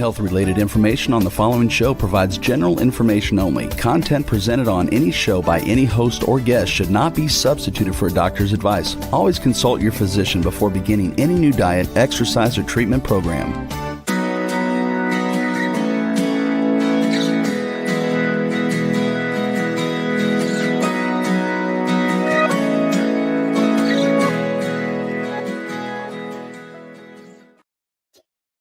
health-related information on the following show provides general information only. Content presented on any show by any host or guest should not be substituted for a doctor's advice. Always consult your physician before beginning any new diet, exercise, or treatment program.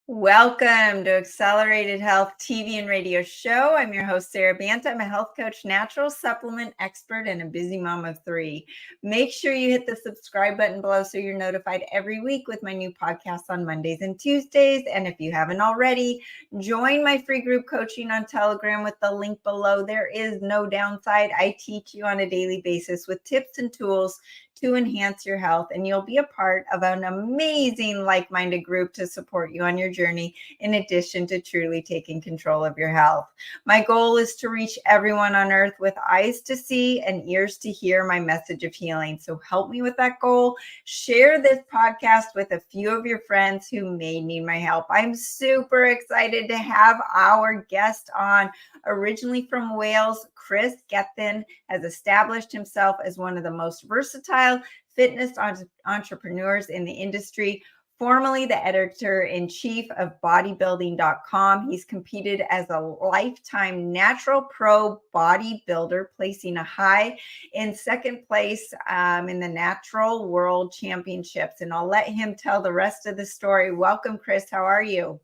Welcome to Accelerated Health TV and radio show. I'm your host, Sara Banta. I'm a health coach, natural supplement expert, and a busy mom of three. Make sure you hit the subscribe button below so you're notified every week with my new podcasts on Mondays and Tuesdays. And if you haven't already, join my free group coaching on Telegram with the link below. There is no downside. I teach you on a daily basis with tips and tools to enhance your health, and you'll be a part of an amazing like-minded group to support you on your journey, in addition to truly taking control of your health. My goal is to reach everyone on earth with eyes to see and ears to hear my message of healing. So help me with that goal. Share this podcast with a few of your friends who may need my help. I'm super excited to have our guest on. Originally from Wales, Kris Gethin has established himself as one of the most versatile fitness entrepreneurs in the industry. Formerly the editor-in-chief of Bodybuilding.com, he's competed as a lifetime natural pro bodybuilder, placing a high in second place in the Natural World Championships. And I'll let him tell the rest of the story. Welcome, Kris. How are you?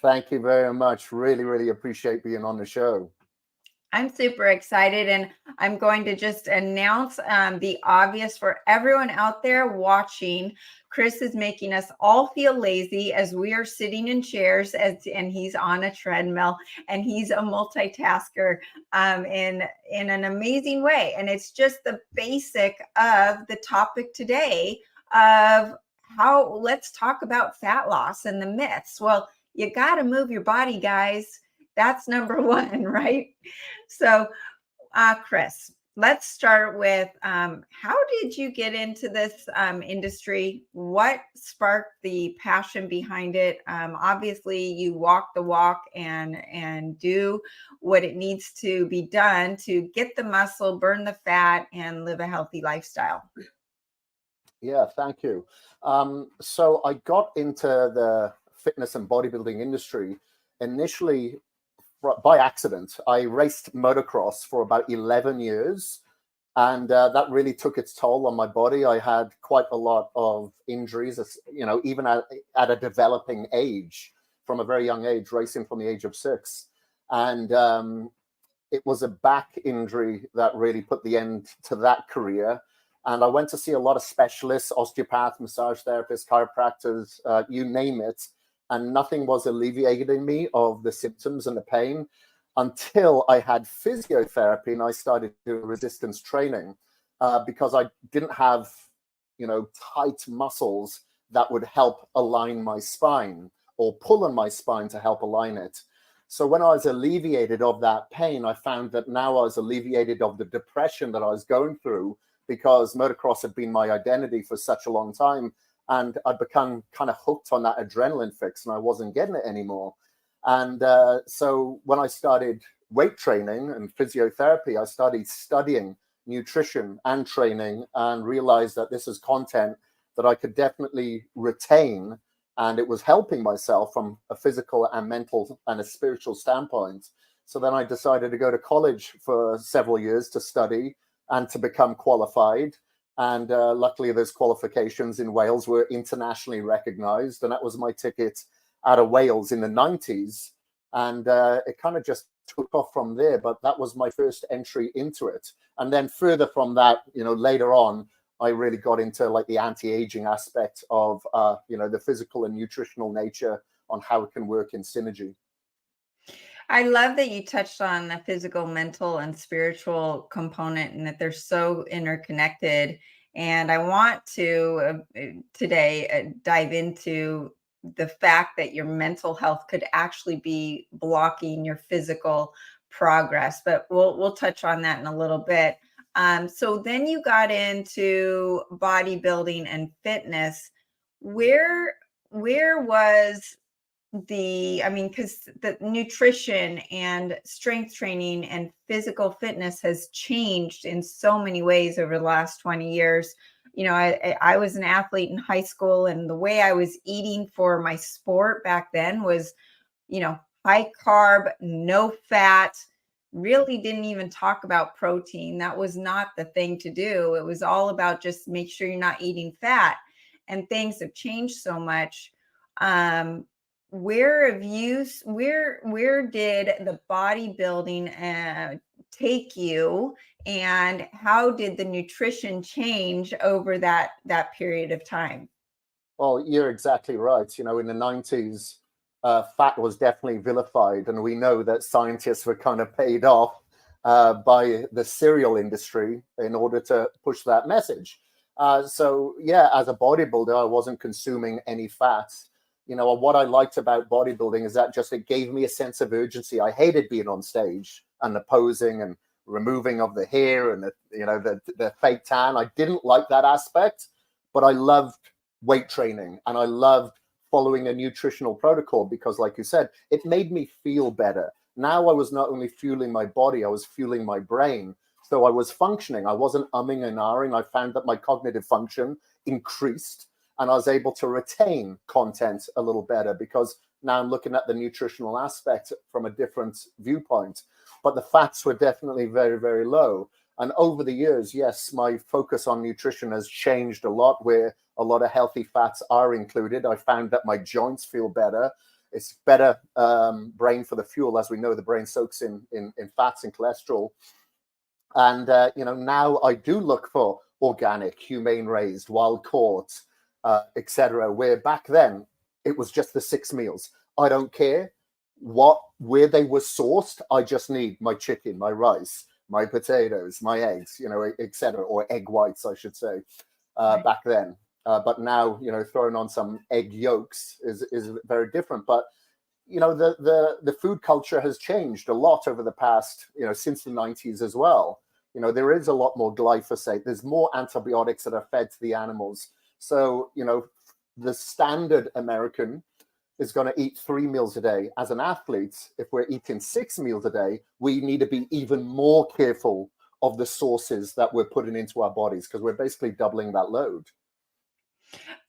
Thank you very much. Really, really appreciate being on the show. I'm super excited, and I'm going to just announce the obvious for everyone out there watching. Kris is making us all feel lazy as we are sitting in chairs, and he's on a treadmill, and he's a multitasker in an amazing way. And it's just the basic of the topic today of how, let's talk about fat loss and the myths. Well, you got to move your body, guys. That's number one, right? So, Kris, let's start with how did you get into this industry? What sparked the passion behind it? Obviously, you walk the walk and do what it needs to be done to get the muscle, burn the fat, and live a healthy lifestyle. Yeah, thank you. So I got into the fitness and bodybuilding industry initially by accident. I raced motocross for about 11 years, and that really took its toll on my body. I had quite a lot of injuries, even at a developing age, from a very young age, racing from the age of 6. And it was a back injury that really put the end to that career. And I went to see a lot of specialists, osteopaths, massage therapists, chiropractors, you name it. And nothing was alleviating me of the symptoms and the pain until I had physiotherapy and I started doing resistance training because I didn't have, tight muscles that would help align my spine or pull on my spine to help align it. So when I was alleviated of that pain, I found that now I was alleviated of the depression that I was going through because motocross had been my identity for such a long time. And I'd become kind of hooked on that adrenaline fix and I wasn't getting it anymore. And so when I started weight training and physiotherapy, I started studying nutrition and training and realized that this is content that I could definitely retain. And it was helping myself from a physical and mental and a spiritual standpoint. So then I decided to go to college for several years to study and to become qualified. And luckily, those qualifications in Wales were internationally recognized. And that was my ticket out of Wales in the 90s. And it kind of just took off from there. But that was my first entry into it. And then further from that, later on, I really got into like the anti-aging aspect of, the physical and nutritional nature on how it can work in synergy. I love that you touched on the physical, mental, and spiritual component and that they're so interconnected. And I want to today dive into the fact that your mental health could actually be blocking your physical progress, but we'll touch on that in a little bit. So then you got into bodybuilding and fitness. Where was because the nutrition and strength training and physical fitness has changed in so many ways over the last 20 years. I was an athlete in high school, and the way I was eating for my sport back then was, high carb, no fat, really didn't even talk about protein. That was not the thing to do. It was all about just make sure you're not eating fat. And things have changed so much. Where did the bodybuilding take you, and how did the nutrition change over that period of time? Well, you're exactly right. In the 90s, fat was definitely vilified, and we know that scientists were kind of paid off by the cereal industry in order to push that message. So yeah, as a bodybuilder, I wasn't consuming any fats. What I liked about bodybuilding is that just it gave me a sense of urgency. I hated being on stage and the posing and removing of the hair and the fake tan. I didn't like that aspect, but I loved weight training and I loved following a nutritional protocol because, like you said, it made me feel better. Now I was not only fueling my body, I was fueling my brain. So I was functioning. I wasn't umming and ahhing. I found that my cognitive function increased and I was able to retain content a little better because now I'm looking at the nutritional aspect from a different viewpoint. But the fats were definitely very, very low. And over the years, yes, my focus on nutrition has changed a lot, where a lot of healthy fats are included. I found that my joints feel better. It's better brain for the fuel. As we know, the brain soaks in fats and cholesterol. And, now I do look for organic, humane raised, wild caught, etc. Where back then it was just the 6 meals. I don't care where they were sourced. I just need my chicken, my rice, my potatoes, my eggs, etc. Or egg whites, I should say, Right. back then. But now, throwing on some egg yolks is very different. But the food culture has changed a lot over the past, since the 90s as well. There is a lot more glyphosate. There's more antibiotics that are fed to the animals. So, the standard American is going to eat 3 meals a day. As an athlete, if we're eating 6 meals a day, we need to be even more careful of the sources that we're putting into our bodies because we're basically doubling that load.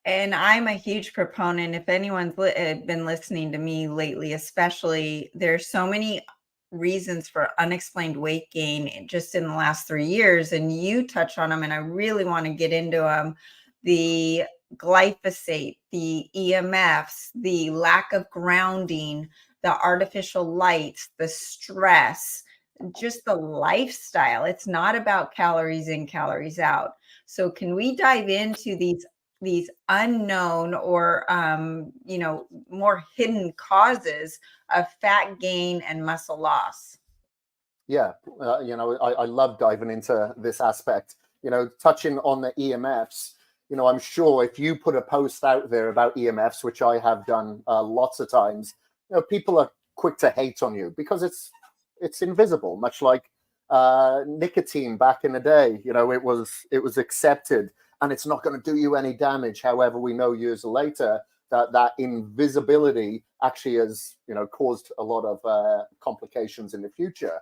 And I'm a huge proponent. If anyone's been listening to me lately, especially, there's so many reasons for unexplained weight gain just in the last 3 years. And you touch on them, and I really want to get into them. The glyphosate, the EMFs, the lack of grounding, the artificial lights, the stress, just the lifestyle. It's not about calories in, calories out. So can we dive into these unknown or more hidden causes of fat gain and muscle loss? Yeah, I love diving into this aspect. Touching on the EMFs. I'm sure if you put a post out there about EMFs, which I have done lots of times, people are quick to hate on you because it's invisible, much like nicotine back in the day. It was accepted and it's not going to do you any damage. However, we know years later that invisibility actually has caused a lot of complications in the future.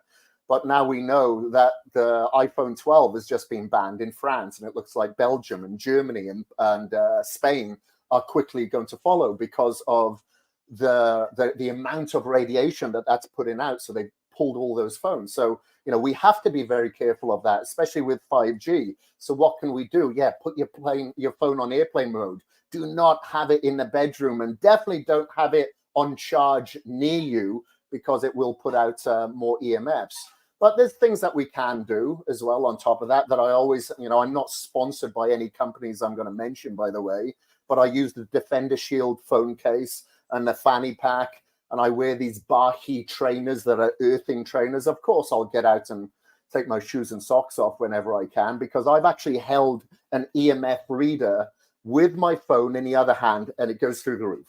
But now we know that the iPhone 12 has just been banned in France, and it looks like Belgium and Germany and Spain are quickly going to follow because of the amount of radiation that's putting out. So they pulled all those phones. So we have to be very careful of that, especially with 5G. So what can we do? Yeah, put your phone on airplane mode. Do not have it in the bedroom, and definitely don't have it on charge near you because it will put out more EMFs. But there's things that we can do as well on top of that I always, I'm not sponsored by any companies I'm going to mention, by the way, but I use the Defender Shield phone case and the fanny pack, and I wear these Bahi trainers that are earthing trainers. Of course, I'll get out and take my shoes and socks off whenever I can because I've actually held an EMF reader with my phone in the other hand, and it goes through the roof.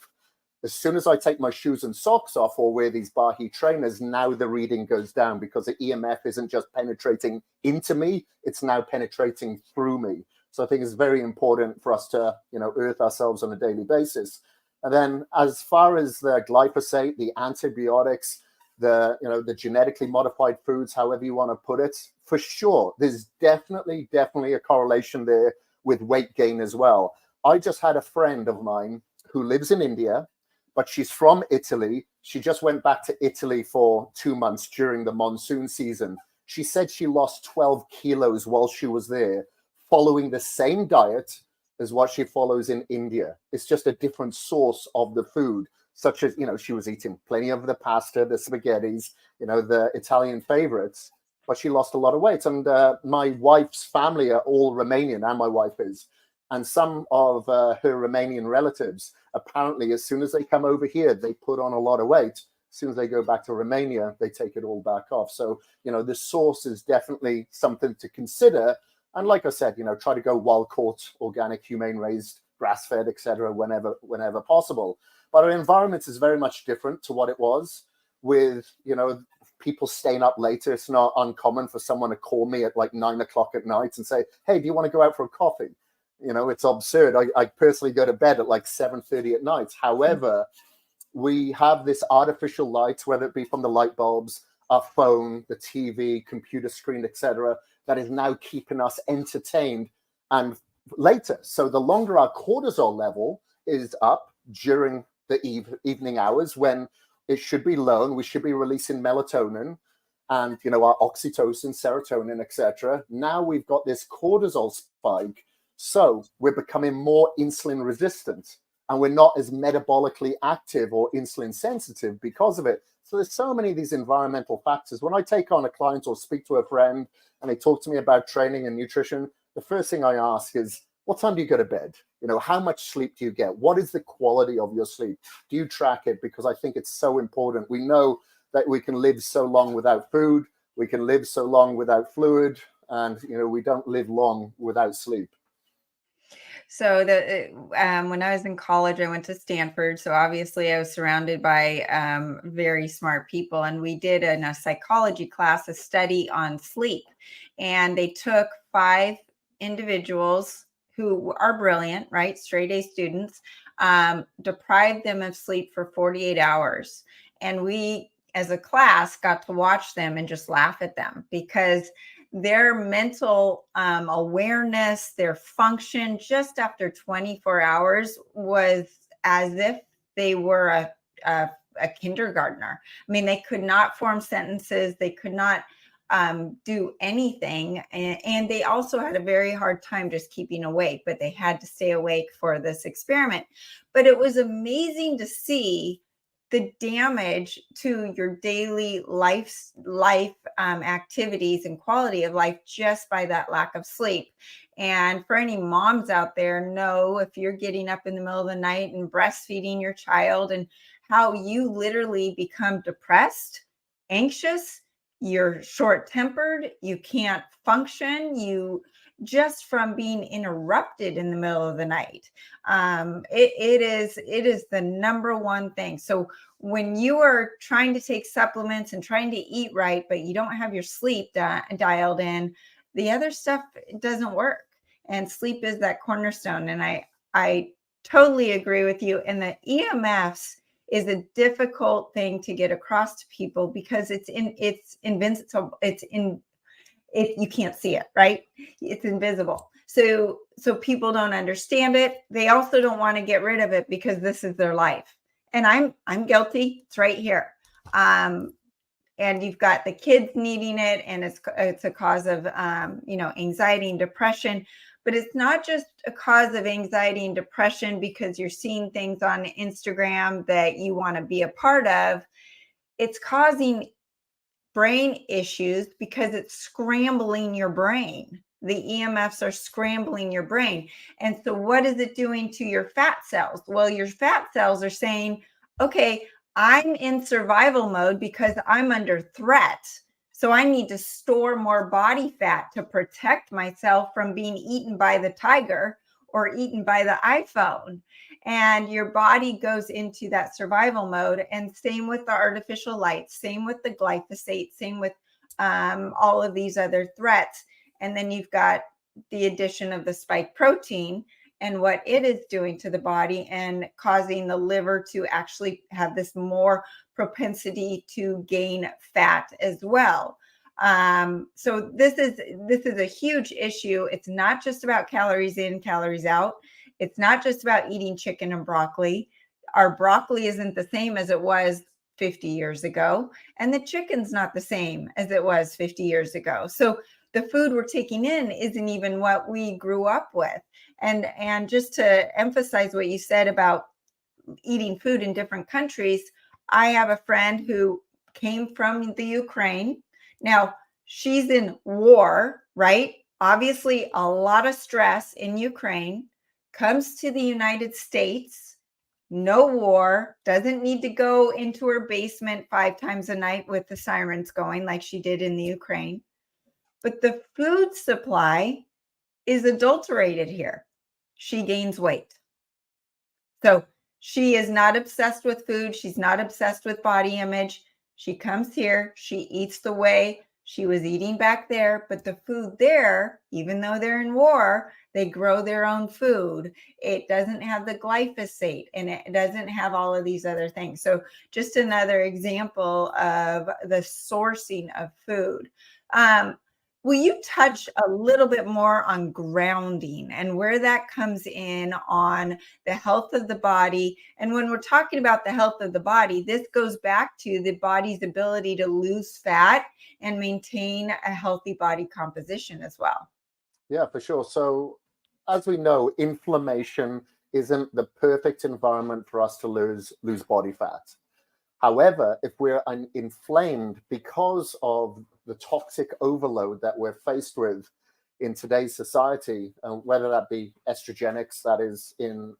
As soon as I take my shoes and socks off or wear these Bahi trainers, now the reading goes down because the EMF isn't just penetrating into me, it's now penetrating through me. So I think it's very important for us to, earth ourselves on a daily basis. And then as far as the glyphosate, the antibiotics, the genetically modified foods, however you want to put it, for sure, there's definitely a correlation there with weight gain as well. I just had a friend of mine who lives in India, but she's from Italy. She just went back to Italy for 2 months during the monsoon season. She said she lost 12 kilos while she was there, following the same diet as what she follows in India. It's just a different source of the food, such as, she was eating plenty of the pasta, the spaghettis, the Italian favorites, but she lost a lot of weight. And my wife's family are all Romanian, and my wife is. And some of her Romanian relatives, apparently, as soon as they come over here, they put on a lot of weight. As soon as they go back to Romania, they take it all back off. So, the source is definitely something to consider. And like I said, try to go wild caught, organic, humane raised, grass fed, etc., whenever possible. But our environment is very much different to what it was with, people staying up later. It's not uncommon for someone to call me at like 9 o'clock at night and say, hey, do you want to go out for a coffee? It's absurd. I personally go to bed at like 7:30 at night. However, we have this artificial light, whether it be from the light bulbs, our phone, the TV, computer screen, etc., that is now keeping us entertained and later. So the longer our cortisol level is up during the evening hours, when it should be low and we should be releasing melatonin and our oxytocin, serotonin, etc., now we've got this cortisol spike. So we're becoming more insulin resistant and we're not as metabolically active or insulin sensitive because of it. So there's so many of these environmental factors. When I take on a client or speak to a friend and they talk to me about training and nutrition, the first thing I ask is, what time do you go to bed? How much sleep do you get? What is the quality of your sleep? Do you track it? Because I think it's so important. We know that we can live so long without food. We can live so long without fluid. And, we don't live long without sleep. So when I was in college, I went to Stanford. So obviously I was surrounded by very smart people. And we did in a psychology class a study on sleep. And they took 5 individuals who are brilliant, right? Straight A students, deprived them of sleep for 48 hours. And we, as a class, got to watch them and just laugh at them because their mental awareness, their function just after 24 hours was as if they were a kindergartner. I mean, they could not form sentences. They could not do anything. And they also had a very hard time just keeping awake, but they had to stay awake for this experiment. But it was amazing to see the damage to your daily life activities and quality of life just by that lack of sleep. And for any moms out there, know if you're getting up in the middle of the night and breastfeeding your child and how you literally become depressed, anxious, you're short-tempered, you can't function, you just from being interrupted in the middle of the night. It is the number one thing. So when you are trying to take supplements and trying to eat right, but you don't have your sleep dialed in, the other stuff doesn't work. And sleep is that cornerstone. And I totally agree with you. And the EMFs is a difficult thing to get across to people because it's invincible. If you can't see it, right? It's invisible. So people don't understand it. They also don't want to get rid of it because this is their life. And I'm guilty. It's right here. And you've got the kids needing it, and it's a cause of anxiety and depression. But it's not just a cause of anxiety and depression because you're seeing things on Instagram that you want to be a part of. It's causing brain issues because it's scrambling your brain. The EMFs are scrambling your brain. And so what is it doing to your fat cells? Well, your fat cells are saying, okay, I'm in survival mode because I'm under threat. So I need to store more body fat to protect myself from being eaten by the tiger or eaten by the iPhone. And your body goes into that survival mode. And same with the artificial lights, same with the glyphosate, same with all of these other threats. And then you've got the addition of the spike protein. and what it is doing to the body and causing the liver to actually have this more propensity to gain fat as well. So this is a huge issue. It's not just about calories in, calories out. It's not just about eating chicken and broccoli. Our broccoli isn't the same as it was 50 years ago, and the chicken's not the same as it was 50 years ago. So the food we're taking in isn't even what we grew up with. And just to emphasize what you said about eating food in different countries, I have a friend who came from the Ukraine. Now, she's in war, right? Obviously, a lot of stress in Ukraine, comes to the United States, no war, doesn't need to go into her basement 5 times a night with the sirens going like she did in the Ukraine. But the food supply is adulterated here. She gains weight. So she is not obsessed with food. She's not obsessed with body image. She comes here, she eats the way she was eating back there, but the food there, even though they're in war, they grow their own food. It doesn't have the glyphosate and it doesn't have all of these other things. So just another example of the sourcing of food. Will you touch a little bit more on grounding and where that comes in on the health of the body? And when we're talking about the health of the body, this goes back to the body's ability to lose fat and maintain a healthy body composition as well. Yeah, for sure. So as we know, inflammation isn't the perfect environment for us to lose body fat. However, if we're inflamed because of the toxic overload that we're faced with in today's society, whether that be estrogenics that is in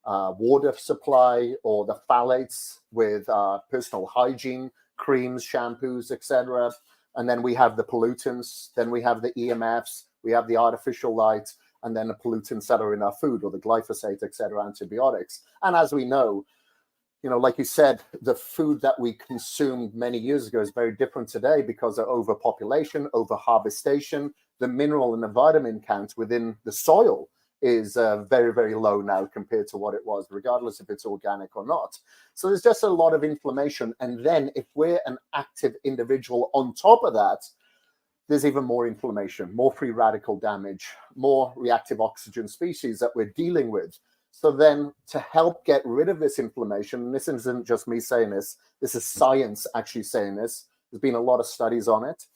water supply, or the phthalates with personal hygiene, creams, shampoos, etc. And then we have the pollutants, then we have the EMFs, we have the artificial light, and then the pollutants that are in our food, or the glyphosate, etc., antibiotics. And as we know, like you said, the food that we consumed many years ago is very different today because of overpopulation, overharvestation. The mineral and the vitamin count within the soil is very, very low now compared to what it was, regardless if it's organic or not. So there's just a lot of inflammation. And then if we're an active individual on top of that, there's even more inflammation, more free radical damage, more reactive oxygen species that we're dealing with. So then to help get rid of this inflammation, and this isn't just me saying this, this is science actually saying this, there's been a lot of studies on it.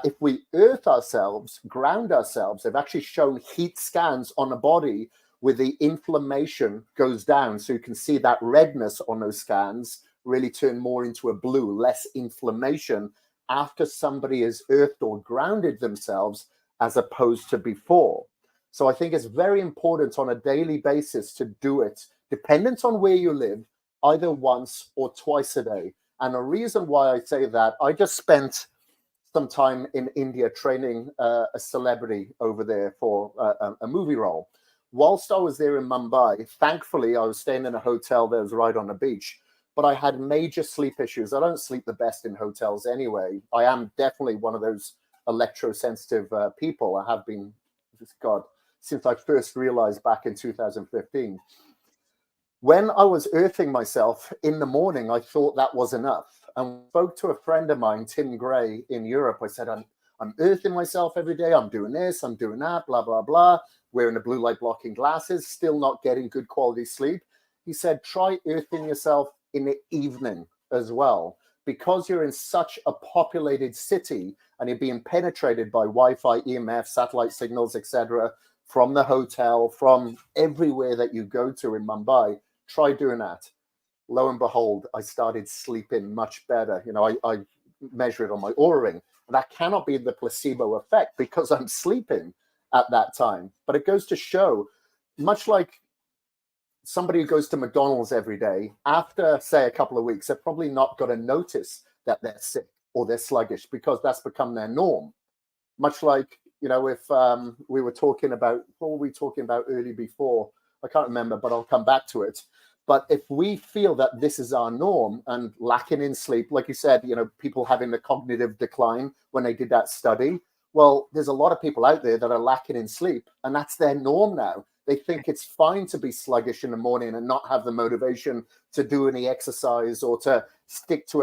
If we earth ourselves, ground ourselves, they've actually shown heat scans on the body where the inflammation goes down. So you can see that redness on those scans really turn more into a blue, less inflammation after somebody has earthed or grounded themselves as opposed to before. So I think it's very important on a daily basis to do it, dependent on where you live, either once or twice a day. And the reason why I say that, I just spent some time in India training a celebrity over there for a movie role. Whilst I was there in Mumbai, thankfully, I was staying in a hotel that was right on the beach, but I had major sleep issues. I don't sleep the best in hotels anyway. I am definitely one of those electrosensitive people. I have been, God, since I first realized back in 2015. When I was earthing myself in the morning, I thought that was enough. And spoke to a friend of mine, Tim Gray, in Europe. I said, I'm earthing myself every day. I'm doing this, I'm doing that, blah, blah, blah. Wearing the blue light blocking glasses, still not getting good quality sleep. He said, try earthing yourself in the evening as well. Because you're in such a populated city and you're being penetrated by Wi-Fi, EMF, satellite signals, etc., from the hotel, from everywhere that you go to in Mumbai, try doing that. Lo and behold, I started sleeping much better. I measure it on my Oura ring. That cannot be the placebo effect because I'm sleeping at that time. But it goes to show, much like somebody who goes to McDonald's every day, after, say, a couple of weeks, they're probably not going to notice that they're sick or they're sluggish because that's become their norm. Much like, if we were talking about, what were we talking about early before? I can't remember, but I'll come back to it. But if we feel that this is our norm and lacking in sleep, like you said, people having the cognitive decline when they did that study, well, there's a lot of people out there that are lacking in sleep, and that's their norm now. They think it's fine to be sluggish in the morning and not have the motivation to do any exercise or to stick to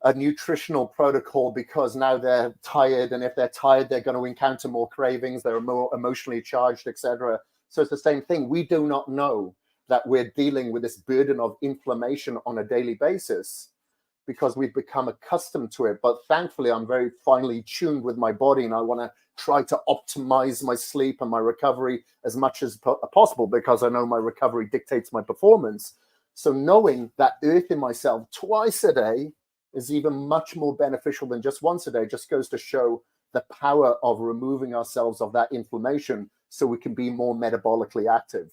a nutritional protocol because now they're tired. And if they're tired, they're going to encounter more cravings. They're more emotionally charged, etc. So it's the same thing. We do not know that we're dealing with this burden of inflammation on a daily basis because we've become accustomed to it. But thankfully, I'm very finely tuned with my body, and I want to try to optimize my sleep and my recovery as much as possible because I know my recovery dictates my performance. So knowing that earthing myself twice a day is even much more beneficial than just once a day just goes to show the power of removing ourselves of that inflammation so we can be more metabolically active.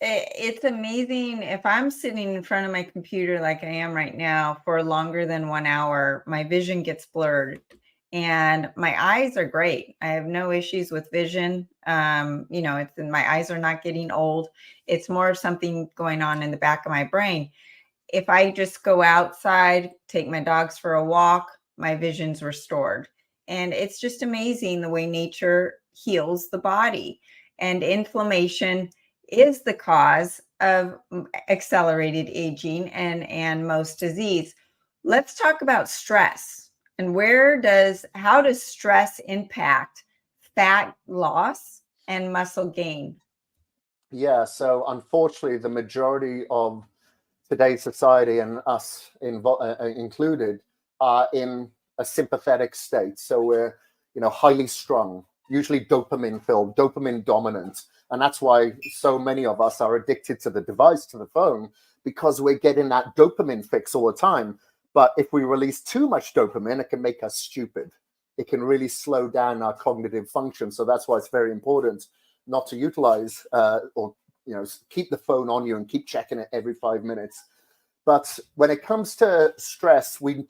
It's amazing. If I'm sitting in front of my computer like I am right now for longer than 1 hour, my vision gets blurred and my eyes are great. I have no issues with vision. It's my eyes are not getting old. It's more of something going on in the back of my brain. If I just go outside, take my dogs for a walk, my vision's restored. And it's just amazing the way nature heals the body. And inflammation is the cause of accelerated aging and most disease. Let's talk about stress and how does stress impact fat loss and muscle gain? Yeah, so unfortunately, the majority of today's society, and us included, are in a sympathetic state. So we're, highly strung, usually dopamine filled, dopamine dominant. And that's why so many of us are addicted to the device, to the phone, because we're getting that dopamine fix all the time. But if we release too much dopamine, it can make us stupid. It can really slow down our cognitive function. So that's why it's very important not to utilize or keep the phone on you and keep checking it every 5 minutes. But when it comes to stress, we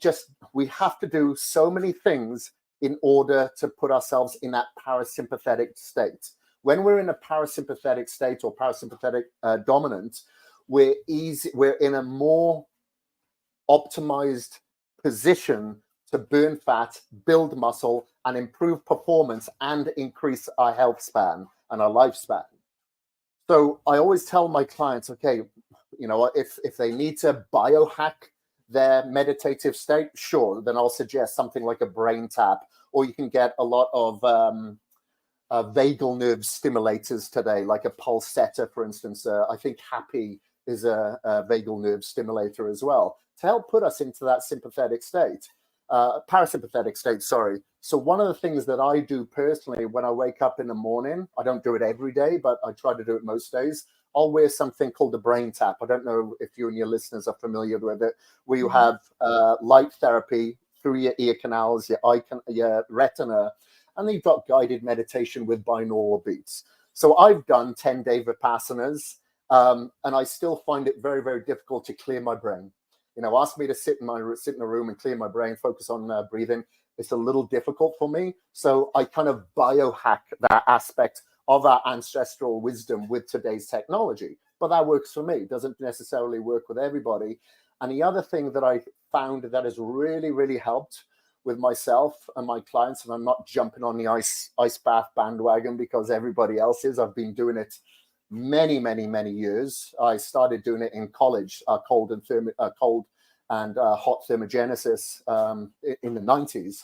have to do so many things in order to put ourselves in that parasympathetic state. When we're in a parasympathetic state or parasympathetic dominant, we're in a more optimized position to burn fat, build muscle, and improve performance and increase our health span and our lifespan. So I always tell my clients, okay, if they need to biohack their meditative state, sure, then I'll suggest something like a brain tap, or you can get a lot of vagal nerve stimulators today, like a pulsetta, for instance. I think Happy is a vagal nerve stimulator as well, to help put us into that sympathetic state, parasympathetic state, sorry. So one of the things that I do personally when I wake up in the morning, I don't do it every day, but I try to do it most days. I'll wear something called a brain tap. I don't know if you and your listeners are familiar with it, where you have light therapy through your ear canals, your retina, and then you've got guided meditation with binaural beats. So I've done 10-day Vipassanas, and I still find it very, very difficult to clear my brain. Ask me to sit in a room and clear my brain, focus on breathing. It's a little difficult for me. So I kind of biohack that aspect of our ancestral wisdom with today's technology. But that works for me. It doesn't necessarily work with everybody. And the other thing that I found that has really, really helped with myself and my clients, and I'm not jumping on the ice bath bandwagon because everybody else is. I've been doing it many, many, many years. I started doing it in college, cold and hot thermogenesis in the 90s.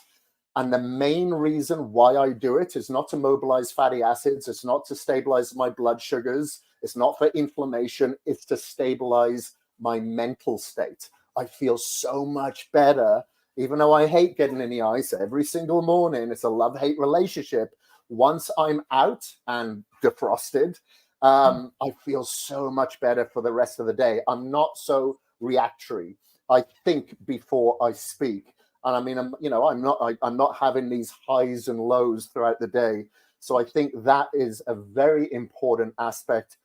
And the main reason why I do it is not to mobilize fatty acids. It's not to stabilize my blood sugars. It's not for inflammation. It's to stabilize my mental state. I feel so much better, even though I hate getting in the ice every single morning. It's a love-hate relationship. Once I'm out and defrosted, I feel so much better for the rest of the day. I'm not so reactory. I think before I speak. And I mean, I'm not having these highs and lows throughout the day. So I think that is a very important aspect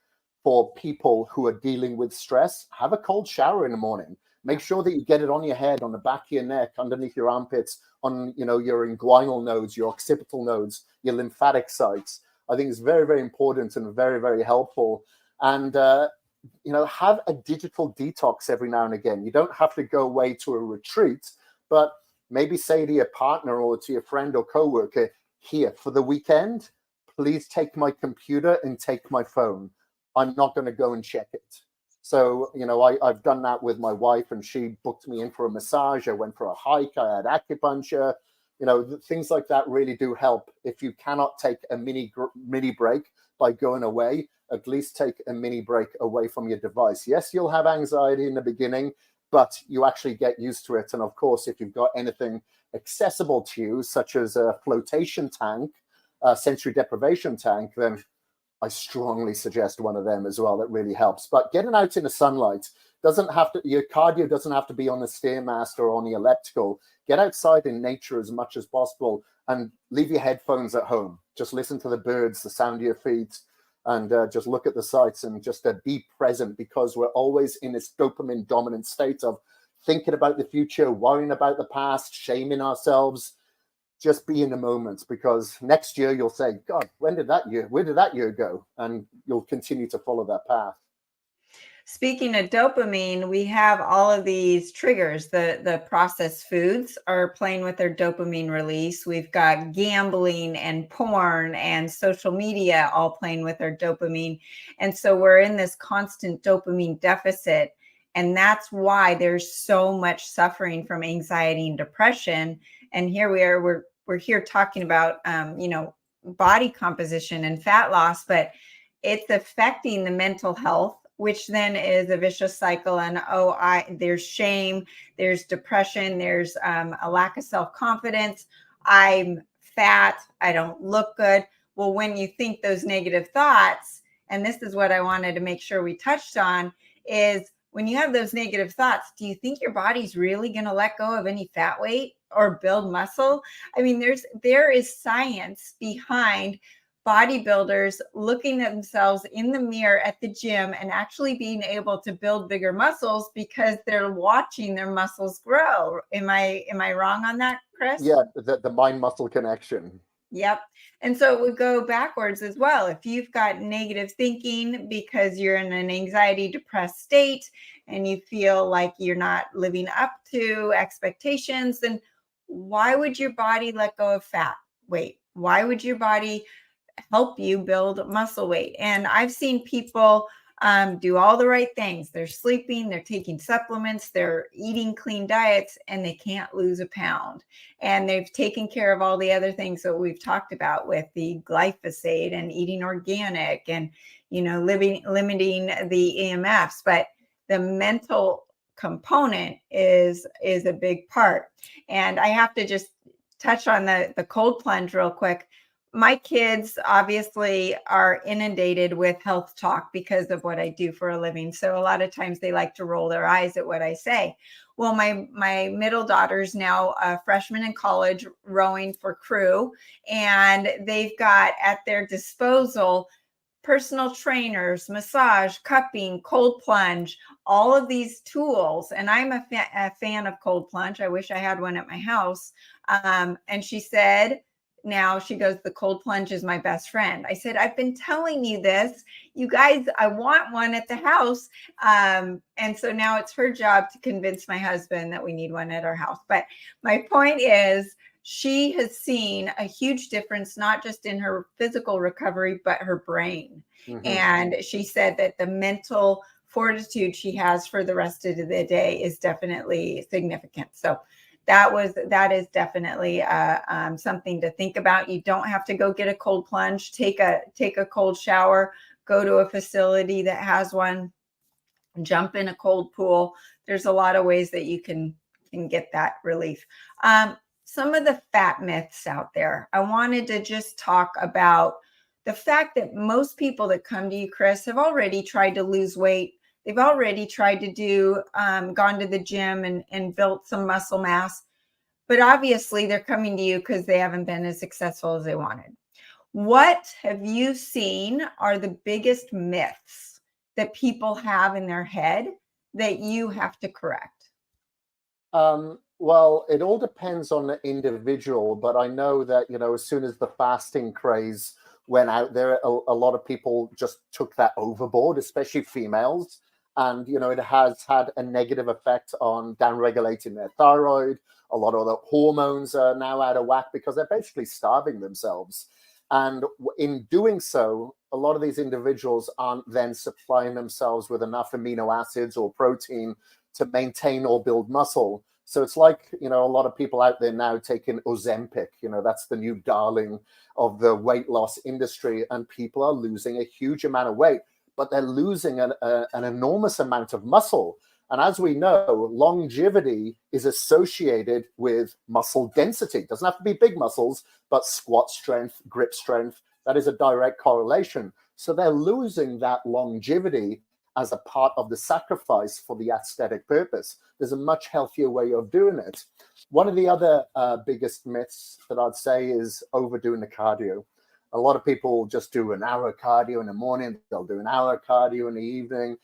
for people who are dealing with stress. Have a cold shower in the morning. Make sure that you get it on your head, on the back of your neck, underneath your armpits, on your inguinal nodes, your occipital nodes, your lymphatic sites. I think it's very, very important and very, very helpful. And have a digital detox every now and again. You don't have to go away to a retreat, but maybe say to your partner or to your friend or coworker, here for the weekend, please take my computer and take my phone. I'm not going to go and check it. So, I've done that with my wife, and she booked me in for a massage. I went for a hike. I had acupuncture. Things like that really do help. If you cannot take a mini break by going away, at least take a mini break away from your device. Yes, you'll have anxiety in the beginning, but you actually get used to it. And of course, if you've got anything accessible to you, such as a flotation tank, a sensory deprivation tank, then I strongly suggest one of them as well. That really helps. But getting out in the sunlight your cardio doesn't have to be on the Stairmaster or on the elliptical. Get outside in nature as much as possible, and leave your headphones at home. Just listen to the birds, the sound of your feet, and just look at the sights, and just be present, because we're always in this dopamine dominant state of thinking about the future, worrying about the past, shaming ourselves. Just be in the moment, because next year you'll say, God, where did that year go? And you'll continue to follow that path. Speaking of dopamine, we have all of these triggers. The processed foods are playing with their dopamine release. We've got gambling and porn and social media all playing with their dopamine. And so we're in this constant dopamine deficit. And that's why there's so much suffering from anxiety and depression. And here we are, we're here talking about, body composition and fat loss, but it's affecting the mental health, which then is a vicious cycle. And there's shame, there's depression, there's a lack of self-confidence. I'm fat, I don't look good. Well, when you think those negative thoughts, and this is what I wanted to make sure we touched on, is when you have those negative thoughts, do you think your body's really going to let go of any fat weight or build muscle? I mean, there is science behind bodybuilders looking at themselves in the mirror at the gym and actually being able to build bigger muscles because they're watching their muscles grow. Am I wrong on that, Kris? Yeah, the mind-muscle connection. Yep. And so it would go backwards as well. If you've got negative thinking because you're in an anxiety depressed state and you feel like you're not living up to expectations, then why would your body let go of fat weight? Why would your body help you build muscle weight? And I've seen people do all the right things. They're sleeping, they're taking supplements, they're eating clean diets, and they can't lose a pound. And they've taken care of all the other things that we've talked about with the glyphosate and eating organic and, limiting the EMFs. But the mental component is a big part. And I have to just touch on the cold plunge real quick. My kids obviously are inundated with health talk because of what I do for a living. So a lot of times they like to roll their eyes at what I say. Well, my middle daughter's now a freshman in college rowing for crew, and they've got at their disposal personal trainers, massage, cupping, cold plunge, all of these tools. And I'm a fan of cold plunge. I wish I had one at my house. And she said, now she goes, the cold plunge is my best friend. I said, I've been telling you this, you guys, I want one at the house. And so now it's her job to convince my husband that we need one at our house. But my point is, she has seen a huge difference, not just in her physical recovery, but her brain. Mm-hmm. And she said that the mental fortitude she has for the rest of the day is definitely significant. So that is definitely something to think about. You don't have to go get a cold plunge, take a cold shower, go to a facility that has one, jump in a cold pool. There's a lot of ways that you can get that relief. Some of the fat myths out there. I wanted to just talk about the fact that most people that come to you, Kris, have already tried to lose weight. They've already tried to do, gone to the gym and built some muscle mass, but obviously they're coming to you because they haven't been as successful as they wanted. What have you seen are the biggest myths that people have in their head that you have to correct? Well, it all depends on the individual, but I know that, as soon as the fasting craze went out there, a lot of people just took that overboard, especially females. And, it has had a negative effect on downregulating their thyroid. A lot of the hormones are now out of whack because they're basically starving themselves. And in doing so, a lot of these individuals aren't then supplying themselves with enough amino acids or protein to maintain or build muscle. So it's like, a lot of people out there now taking Ozempic, that's the new darling of the weight loss industry. And people are losing a huge amount of weight, but they're losing an enormous amount of muscle. And as we know, longevity is associated with muscle density. It doesn't have to be big muscles, but squat strength, grip strength, that is a direct correlation. So they're losing that longevity as a part of the sacrifice for the aesthetic purpose. There's a much healthier way of doing it. One of the other biggest myths that I'd say is overdoing the cardio. A lot of people just do an hour cardio in the morning, they'll do an hour cardio in the evening,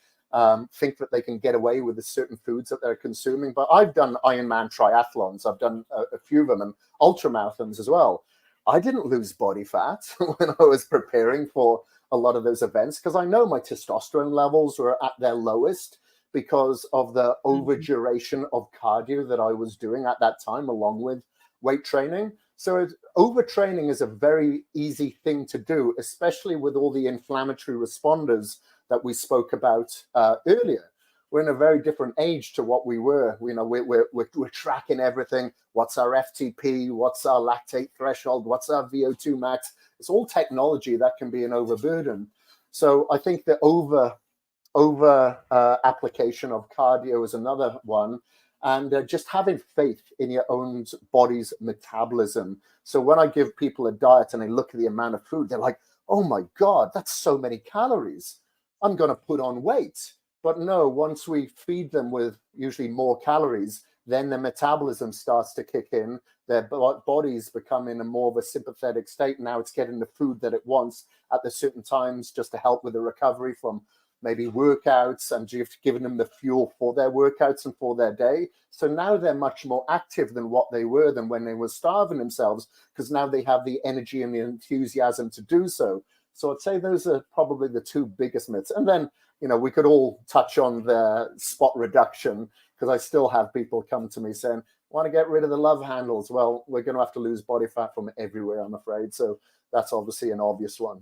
think that they can get away with the certain foods that they're consuming. But I've done Ironman triathlons, I've done a few of them, and ultramarathons as well. I didn't lose body fat when I was preparing for a lot of those events, because I know my testosterone levels were at their lowest because of the over duration of cardio that I was doing at that time, along with weight training. So overtraining is a very easy thing to do, especially with all the inflammatory responders that we spoke about earlier. We're in a very different age to what we were. We're tracking everything. What's our FTP? What's our lactate threshold? What's our VO2 max? It's all technology that can be an overburden. So I think the over application of cardio is another one. And just having faith in your own body's metabolism. So when I give people a diet and they look at the amount of food, they're like, oh my God, that's so many calories. I'm going to put on weight. But no, once we feed them with usually more calories, then the metabolism starts to kick in. Their bodies become in a more of a sympathetic state. Now it's getting the food that it wants at the certain times just to help with the recovery from maybe workouts, and you've given them the fuel for their workouts and for their day. So now they're much more active than what they were than when they were starving themselves, because now they have the energy and the enthusiasm to do so. So I'd say those are probably the two biggest myths. And then, we could all touch on the spot reduction, because I still have people come to me saying, want to get rid of the love handles. Well, we're going to have to lose body fat from everywhere, I'm afraid. So that's obviously an obvious one.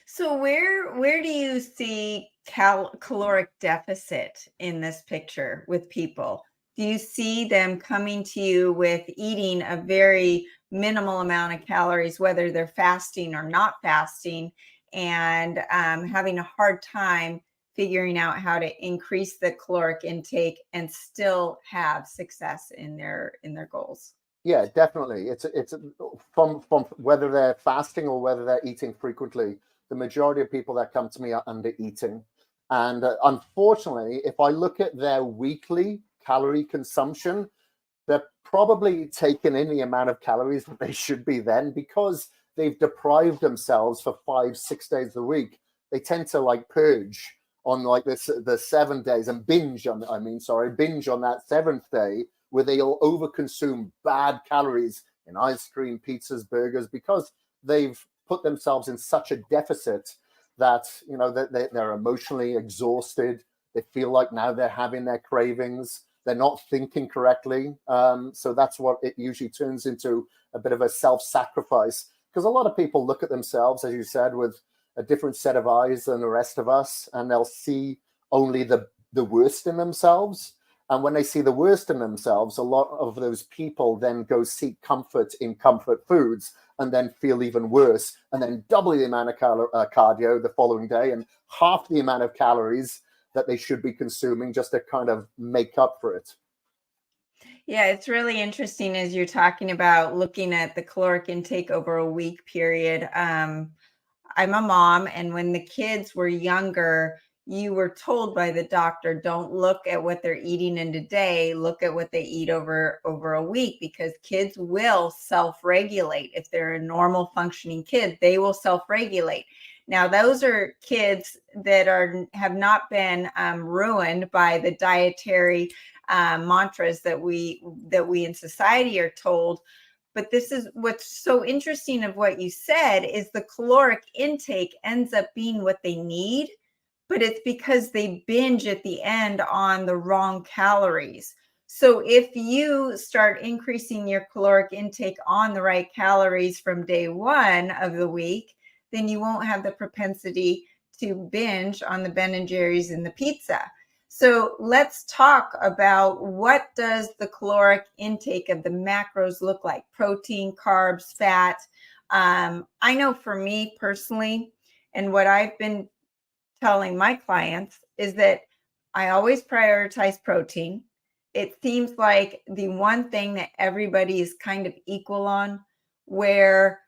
So where do you see caloric deficit in this picture with people? Do you see them coming to you with eating a very minimal amount of calories, whether they're fasting or not fasting, and having a hard time figuring out how to increase the caloric intake and still have success in their goals? Yeah, definitely. It's from whether they're fasting or whether they're eating frequently. The majority of people that come to me are under eating. And unfortunately, if I look at their weekly calorie consumption, they're probably taking in the amount of calories that they should be then, because they've deprived themselves for 5-6 days a week. They tend to purge on the 7 days and binge on that seventh day, where they'll overconsume bad calories in ice cream, pizzas, burgers, because they've put themselves in such a deficit that they're emotionally exhausted. They feel like now they're having their cravings. They're not thinking correctly. So that's what it usually turns into, a bit of a self-sacrifice, because a lot of people look at themselves, as you said, with a different set of eyes than the rest of us, and they'll see only the worst in themselves. And when they see the worst in themselves, a lot of those people then go seek comfort in comfort foods, and then feel even worse, and then double the amount of cardio the following day and half the amount of calories that they should be consuming just to kind of make up for it. Yeah, it's really interesting as you're talking about looking at the caloric intake over a week period. I'm a mom, and when the kids were younger, you were told by the doctor, don't look at what they're eating in a day, look at what they eat over a week, because kids will self-regulate. If they're a normal functioning kid, they will self-regulate. Now, those are kids that have not been ruined by the dietary mantras that we in society are told. But this is what's so interesting of what you said, is the caloric intake ends up being what they need, but it's because they binge at the end on the wrong calories. So if you start increasing your caloric intake on the right calories from day one of the week, then you won't have the propensity to binge on the Ben & Jerry's and the pizza. So let's talk about, what does the caloric intake of the macros look like? Protein, carbs, fat. I know for me personally, and what I've been telling my clients is that I always prioritize protein. It seems like the one thing that everybody is kind of equal on, where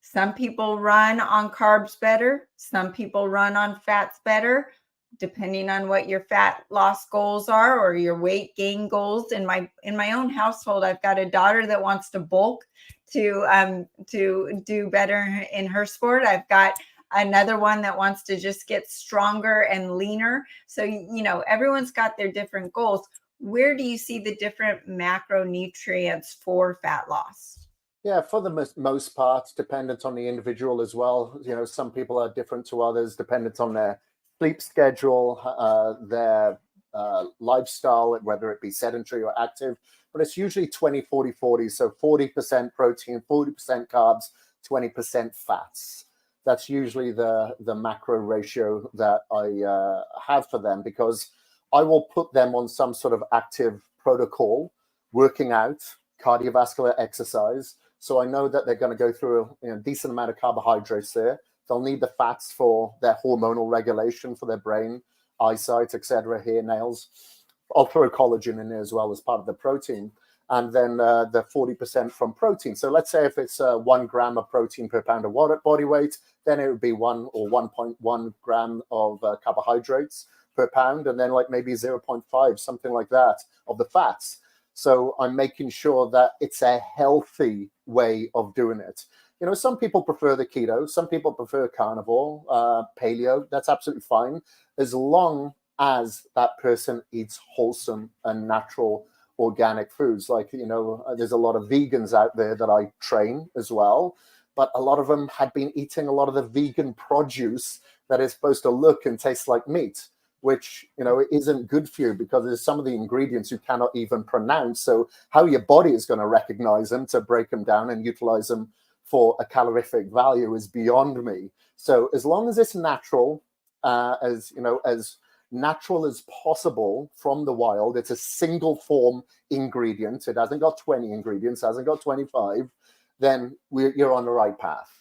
some people run on carbs better, some people run on fats better, depending on what your fat loss goals are or your weight gain goals. In my own household, I've got a daughter that wants to bulk to do better in her sport. I've got another one that wants to just get stronger and leaner. So, everyone's got their different goals. Where do you see the different macronutrients for fat loss? Yeah, for the most part, dependent on the individual as well. Some people are different to others, dependent on their sleep schedule, their lifestyle, whether it be sedentary or active. But it's usually 20, 40, 40. So 40% protein, 40% carbs, 20% fats. That's usually the macro ratio that I have for them, because I will put them on some sort of active protocol, working out, cardiovascular exercise. So I know that they're going to go through a decent amount of carbohydrates there. They'll need the fats for their hormonal regulation, for their brain, eyesight, etc., hair, nails. I'll throw collagen in there as well as part of the protein. And then the 40% from protein. So let's say if it's 1 gram of protein per pound of body weight, then it would be 1 or 1.1 gram of carbohydrates per pound, and then like maybe 0.5, something like that, of the fats. So I'm making sure that it's a healthy way of doing it. Some people prefer the keto, some people prefer carnivore, paleo. That's absolutely fine, as long as that person eats wholesome and natural organic foods. Like, there's a lot of vegans out there that I train as well, but a lot of them had been eating a lot of the vegan produce that is supposed to look and taste like meat, which, isn't good for you, because there's some of the ingredients you cannot even pronounce. So how your body is going to recognize them to break them down and utilize them for a calorific value is beyond me. So as long as it's natural, as natural as possible from the wild, it's a single form ingredient, it hasn't got 20 ingredients, hasn't got 25, then you're on the right path.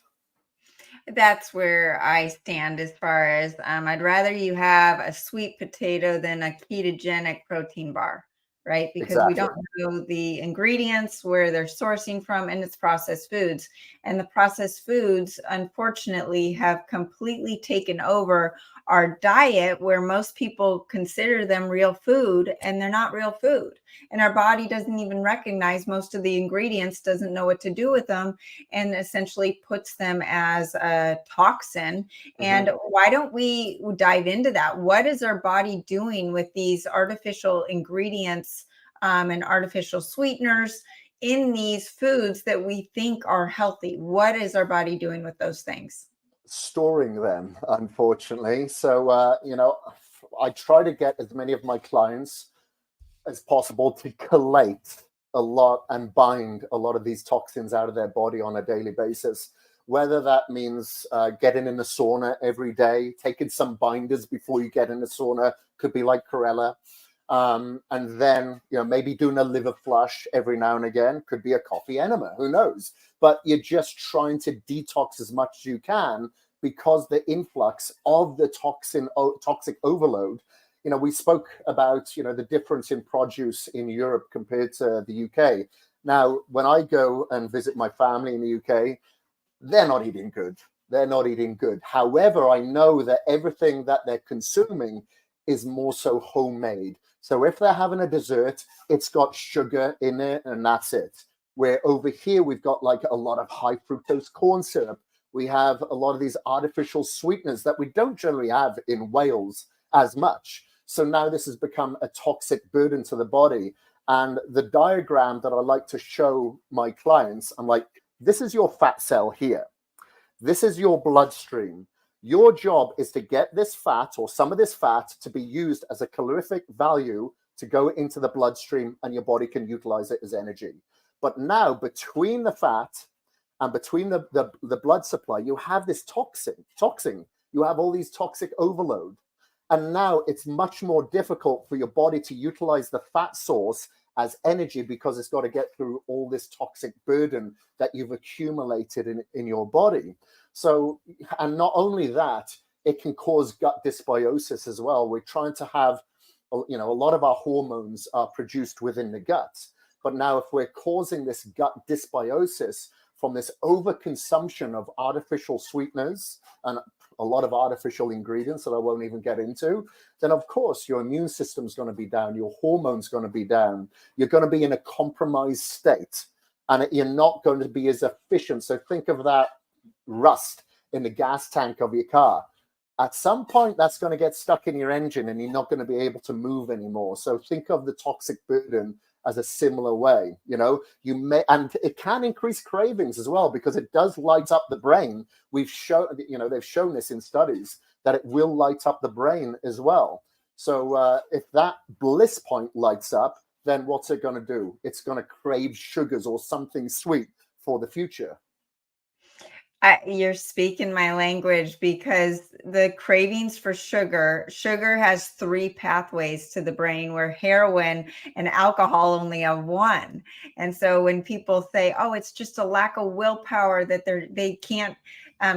That's where I stand, as far as I'd rather you have a sweet potato than a ketogenic protein bar, right? Because Exactly. we don't know the ingredients, where they're sourcing from, and it's processed foods. And the processed foods, unfortunately, have completely taken over our diet, where most people consider them real food, and they're not real food. And our body doesn't even recognize most of the ingredients, doesn't know what to do with them, and essentially puts them as a toxin. Mm-hmm. And why don't we dive into that? What is our body doing with these artificial ingredients and artificial sweeteners in these foods that we think are healthy? What is our body doing with those things? Storing them, unfortunately. So, I try to get as many of my clients as possible to collate a lot and bind a lot of these toxins out of their body on a daily basis. Whether that means getting in the sauna every day, taking some binders before you get in the sauna, could be like chlorella. And then, maybe doing a liver flush every now and again, could be a coffee enema, who knows? But you're just trying to detox as much as you can, because the influx of the toxic overload, we spoke about, the difference in produce in Europe compared to the UK. Now, when I go and visit my family in the UK, they're not eating good. They're not eating good. However, I know that everything that they're consuming is more so homemade. So if they're having a dessert, it's got sugar in it, and that's it. Where over here, we've got like a lot of high fructose corn syrup. We have a lot of these artificial sweeteners that we don't generally have in Wales as much. So now this has become a toxic burden to the body. And the diagram that I like to show my clients, I'm like, this is your fat cell here. This is your bloodstream. Your job is to get this fat, or some of this fat, to be used as a calorific value to go into the bloodstream and your body can utilize it as energy. But now between the fat and between the blood supply, you have this toxin. You have all these toxic overload. And now it's much more difficult for your body to utilize the fat source as energy because it's got to get through all this toxic burden that you've accumulated in your body. So, and not only that, it can cause gut dysbiosis as well. We're trying to have, you know, a lot of our hormones are produced within the gut. But now if we're causing this gut dysbiosis from this overconsumption of artificial sweeteners and a lot of artificial ingredients that I won't even get into, then of course your immune system's going to be down, your hormones going to be down, you're going to be in a compromised state, and you're not going to be as efficient. So think of that rust in the gas tank of your car. At some point, that's going to get stuck in your engine and you're not going to be able to move anymore. So think of the toxic burden as a similar way. You know, you may, and it can increase cravings as well because it does light up the brain. We've shown, you know, they've shown this in studies that it will light up the brain as well. So if that bliss point lights up, then what's it going to do? It's going to crave sugars or something sweet for the future. You're speaking my language, because the cravings for sugar has 3 pathways to the brain, where heroin and alcohol only have 1. And so when people say, oh, it's just a lack of willpower that they can't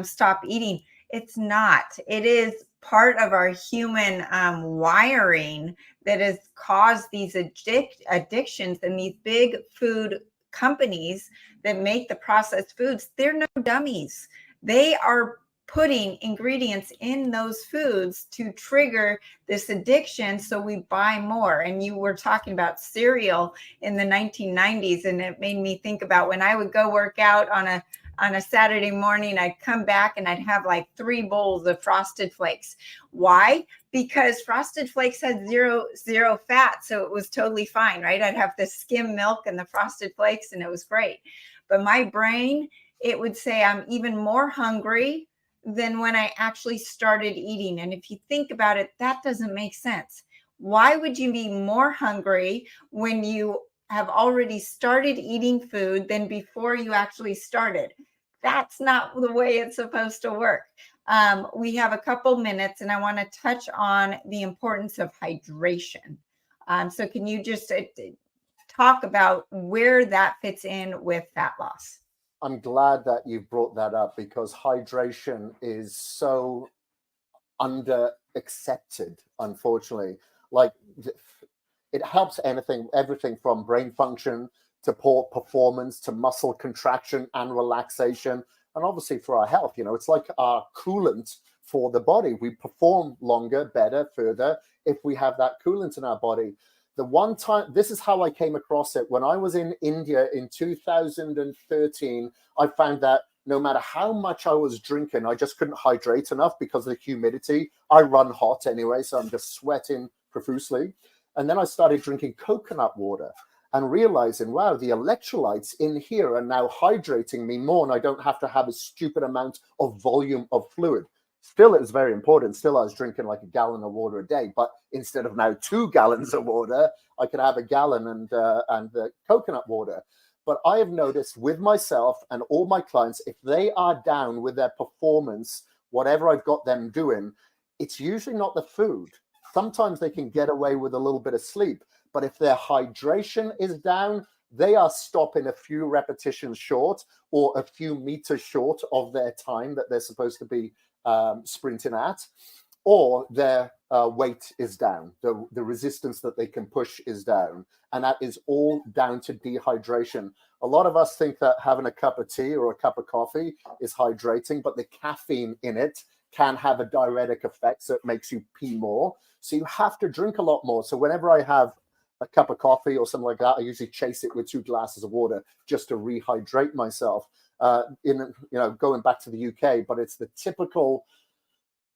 stop eating, it's not. It is part of our human wiring that has caused these addictions, and these big food companies that make the processed foods, they're no dummies. They are putting ingredients in those foods to trigger this addiction, so we buy more. And you were talking about cereal in the 1990s, and it made me think about when I would go work out on a Saturday morning, I'd come back and I'd have like 3 bowls of Frosted Flakes. Why? Because Frosted Flakes had zero fat, so it was totally fine, right? I'd have the skim milk and the Frosted Flakes, and it was great. But my brain, it would say I'm even more hungry than when I actually started eating. And if you think about it, that doesn't make sense. Why would you be more hungry when you have already started eating food than before you actually started? That's not the way it's supposed to work. We have a couple minutes, and I want to touch on the importance of hydration. So can you just talk about where that fits in with fat loss? I'm glad that you brought that up, because hydration is so under accepted, unfortunately. Like, it helps everything from brain function to poor performance to muscle contraction and relaxation, and obviously for our health. You know, it's like our coolant for the body. We perform longer, better, further if we have that coolant in our body. The one time, this is how I came across it. When I was in India in 2013, I found that no matter how much I was drinking, I just couldn't hydrate enough because of the humidity. I run hot anyway, so I'm just sweating profusely. And then I started drinking coconut water and realizing, wow, the electrolytes in here are now hydrating me more, and I don't have to have a stupid amount of volume of fluid. Still, it was very important. Still, I was drinking like a gallon of water a day, but instead of now 2 gallons of water, I could have a gallon and the coconut water. But I have noticed with myself and all my clients, if they are down with their performance, whatever I've got them doing, it's usually not the food. Sometimes they can get away with a little bit of sleep, but if their hydration is down, they are stopping a few repetitions short or a few meters short of their time that they're supposed to be sprinting at, or their weight is down, the resistance that they can push is down, and that is all down to dehydration. A lot of us think that having a cup of tea or a cup of coffee is hydrating, but the caffeine in it can have a diuretic effect, so it makes you pee more. So you have to drink a lot more. So whenever I have a cup of coffee or something like that, I usually chase it with 2 glasses of water just to rehydrate myself. Going back to the UK, but it's the typical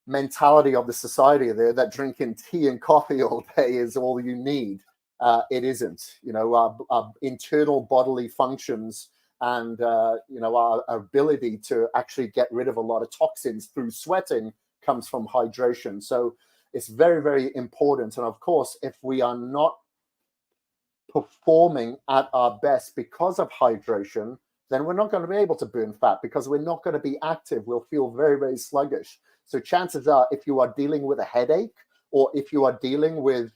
mentality of the society there that drinking tea and coffee all day is all you need. It isn't. You know, our internal bodily functions and our ability to actually get rid of a lot of toxins through sweating comes from hydration. So it's very, very important. And of course, if we are not performing at our best because of hydration, then we're not going to be able to burn fat because we're not going to be active. We'll feel very, very sluggish. So chances are, if you are dealing with a headache or if you are dealing with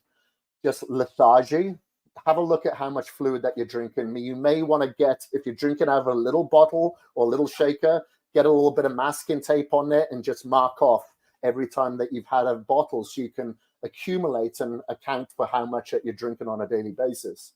just lethargy, have a look at how much fluid that you're drinking. You may want to get, if you're drinking out of a little bottle or a little shaker, get a little bit of masking tape on it and just mark off every time that you've had a bottle so you can accumulate and account for how much that you're drinking on a daily basis.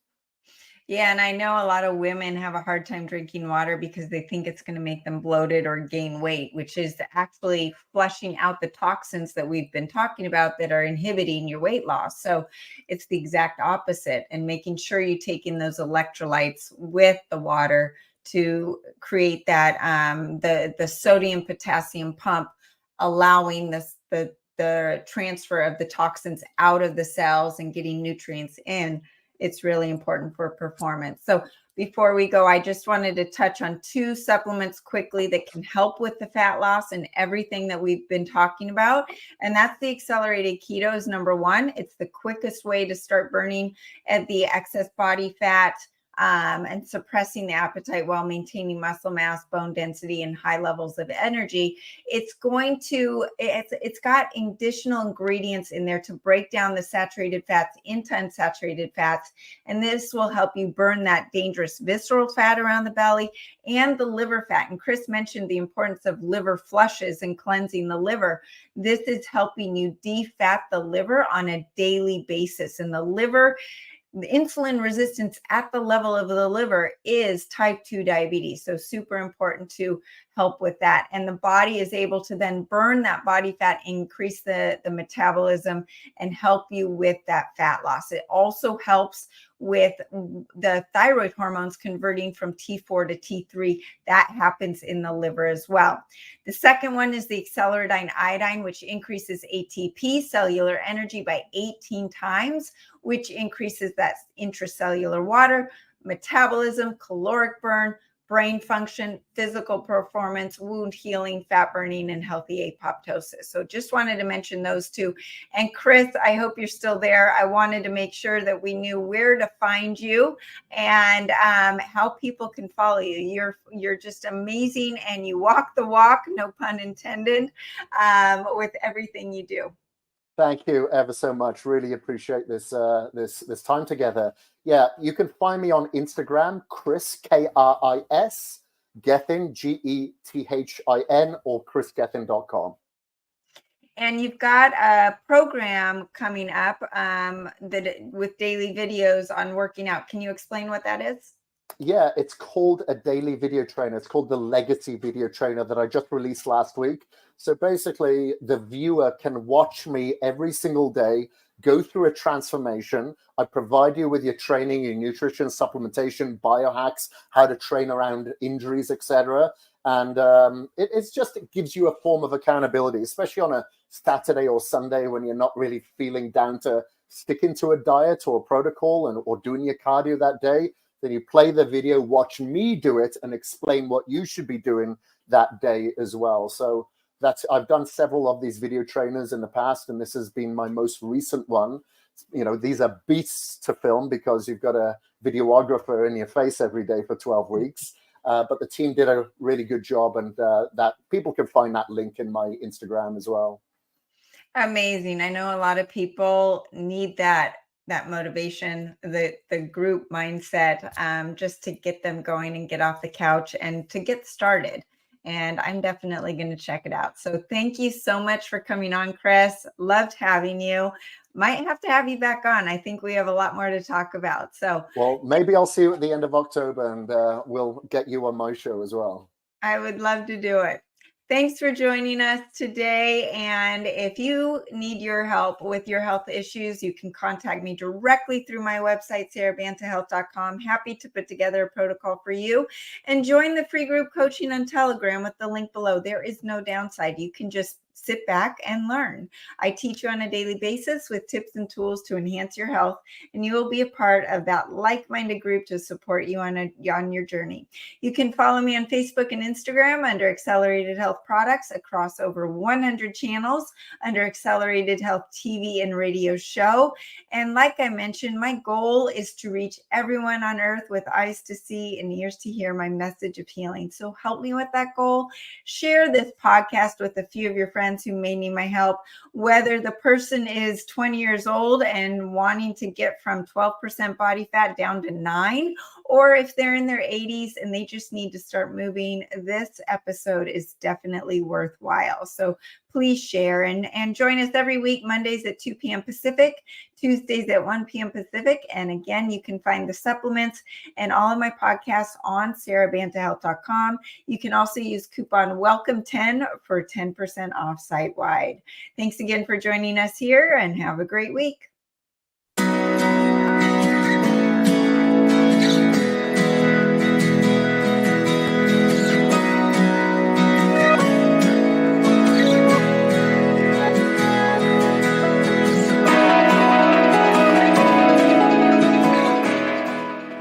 Yeah, and I know a lot of women have a hard time drinking water because they think it's going to make them bloated or gain weight, which is actually flushing out the toxins that we've been talking about that are inhibiting your weight loss. So it's the exact opposite, and making sure you take in those electrolytes with the water to create that the sodium potassium pump, allowing the transfer of the toxins out of the cells and getting nutrients in. It's really important for performance. So before we go, I just wanted to touch on 2 supplements quickly that can help with the fat loss and everything that we've been talking about. And that's the accelerated keto is number 1. It's the quickest way to start burning at the excess body fat and suppressing the appetite while maintaining muscle mass, bone density, and high levels of energy. It's got additional ingredients in there to break down the saturated fats into unsaturated fats. And this will help you burn that dangerous visceral fat around the belly and the liver fat. And Kris mentioned the importance of liver flushes and cleansing the liver. This is helping you defat the liver on a daily basis. And the insulin resistance at the level of the liver is type 2 diabetes. So super important to help with that. And the body is able to then burn that body fat, increase the metabolism, and help you with that fat loss. It also helps with the thyroid hormones converting from T4 to T3. That happens in the liver as well. The second one is the acceleradine iodine, which increases ATP, cellular energy, by 18 times, which increases that intracellular water, metabolism, caloric burn, brain function, physical performance, wound healing, fat burning, and healthy apoptosis. So just wanted to mention those 2. And Kris, I hope you're still there. I wanted to make sure that we knew where to find you and how people can follow you. You're just amazing, and you walk the walk, no pun intended, with everything you do. Thank you ever so much. Really appreciate this time together. Yeah, you can find me on Instagram, Kris, Kris, Gethin, Gethin, or krisgethin.com. And you've got a program coming up with daily videos on working out. Can you explain what that is? Yeah, it's called a daily video trainer. It's called the Legacy Video Trainer that I just released last week. So basically, the viewer can watch me every single day, go through a transformation. I provide you with your training, your nutrition, supplementation, biohacks, how to train around injuries, etc. And it gives you a form of accountability, especially on a Saturday or Sunday when you're not really feeling down to sticking to a diet or a protocol or doing your cardio that day. Then you play the video, watch me do it, and explain what you should be doing that day as well. So I've done several of these video trainers in the past, and this has been my most recent one. You know, these are beasts to film because you've got a videographer in your face every day for 12 weeks. But the team did a really good job, and that people can find that link in my Instagram as well. Amazing. I know a lot of people need that motivation, the group mindset, just to get them going and get off the couch and to get started. And I'm definitely going to check it out. So thank you so much for coming on, Kris. Loved having you. Might have to have you back on. I think we have a lot more to talk about. So, well, maybe I'll see you at the end of October, and we'll get you on my show as well. I would love to do it. Thanks for joining us today. And if you need your help with your health issues, you can contact me directly through my website, SaraBantaHealth.com. Happy to put together a protocol for you. And join the free group coaching on Telegram with the link below. There is no downside. You can just sit back and learn. I teach you on a daily basis with tips and tools to enhance your health, and you will be a part of that like-minded group to support you on your journey. You can follow me on Facebook and Instagram under Accelerated Health Products, across over 100 channels under Accelerated Health TV and Radio Show. And like I mentioned, my goal is to reach everyone on earth with eyes to see and ears to hear my message of healing. So help me with that goal. Share this podcast with a few of your friends who may need my help, whether the person is 20 years old and wanting to get from 12% body fat down to 9%, or if they're in their 80s and they just need to start moving. This episode is definitely worthwhile. So please share and join us every week, Mondays at 2 p.m. Pacific, Tuesdays at 1 p.m. Pacific. And again, you can find the supplements and all of my podcasts on SaraBantaHealth.com. You can also use coupon WELCOME10 for 10% off site-wide. Thanks again for joining us here, and have a great week.